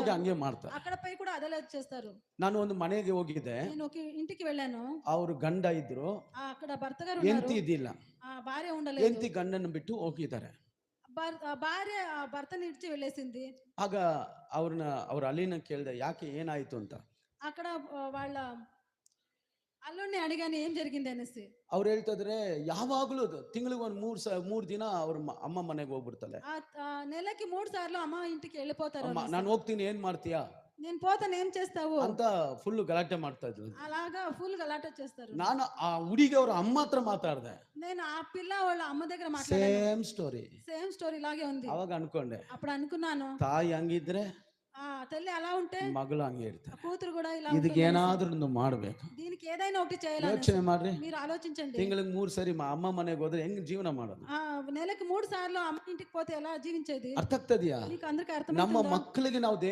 ಹೋಗಿ ಹಂಗೆ ಮಾಡ್ತಾರೆ. అక్కడ పోయి కూడా అదే చేస్తారు. ನಾನು ಒಂದು ಮನೆಗೆ ಹೋಗಿದ್ದೆ, నేను ఒక ఇంటికి వెళ్ళాను. ಅವ್ರು ಗಂಡ ಇದ್ರು, అక్కడ భర్త గారు ఉన్నారు, ಹೆಂಡತಿ ಇದ್ದಿಲ್ಲ. భార్య ఉండలేదు. ಹೆಂಡತಿ ಗಂಡನ ಬಿಟ್ಟು ಹೋಗಿದ್ದಾರೆ. భార్య భర్తని ఇడిచి వెళ్ళేసింది. ಆಗ ಅವ್ರ ಅಲ್ಲಿನ ಕೇಳ್ದೆ, ಯಾಕೆ ಏನಾಯ್ತು ಅಂತ. అక్కడ వాళ్ళ ಅಲ್ಲೊನ್ನೇ ಅಡಿಗಾನೆ ಏನ್ జరిగింది అనేసి ಅವ್ರು ಹೇಳ್ತಾ ಇದ್ರೆ, ಯಾವಾಗ್ಲೂ ತಿಂಗಳಿಗೆ ಒಂದು ಮೂರ್ ದಿನ ಅವ್ರ ಅಮ್ಮ ಮನೆಗೆ ಹೋಗ್ಬಿಡ್ತಾಳೆ. నెలకి 3 సార్లు అమ్మ ఇంటికి వెళ్ళిపోతారు. ನಾನು ಹೋಗ್ತೀನಿ, ಏನ್ ಮಾಡ್ತೀಯಾ, నేను పోతాను ఏం చేస్తావు ಅಂತ ಫುಲ್ ಗಲಾಟೆ ಮಾಡ್ತಾ ಇದ್ರು. అలాగా ఫుల్ గలాట చేస్తారు. ನಾನು ಆ ಹುಡುಗಿ ಅವ್ರ ಅಮ್ಮ ಹತ್ರ ಮಾತಾಡ್ದೆ. నేను ఆ పిల్ల వాళ్ళ అమ్మ దగ్గర మాట్లాడాను. ಸೇಮ್ ಸ್ಟೋರಿ లాగే ఉంది. ಅವಾಗ ಅನ್ಕೊಂಡೆ, అప్పుడు అనుకున్నాను, ತಾಯಿ ಹಂಗಿದ್ರೆ తల్లి అలా ఉంటే ಮಗಳು ಹಂಗೆ ಇರ್ತಾರೆ, కూతురు కూడా ఇలా ಇದಕ್ಕೆ ಏನಾದ್ರೂ ಒಂದು ಮಾಡ್ಬೇಕು. దీనికి ఏదైనా ఒకటి చేయాలి. ಯೋಚನೆ ಮಾಡ್ರಿ, మీరు ಆಲೋచించండి. ತಿಂಗಳಿಗೆ 3 ಸರಿ ಅಮ್ಮ ಮನೆಗೆ ಹೋದ್ರೆ ಹೆಂಗ್ ಜೀವನ ಮಾಡೋದು? నెలకి 3 సార్లు అమ్మ ఇంటికి పోతే ఎలా జీవించేది? ಅರ್ಥ ಆಗ್ತದ್ಯಾ? మీకు అందరికీ ನಮ್ಮ అర్థమవుతుందా? ಮಕ್ಕಳಿಗೆ ನಾವು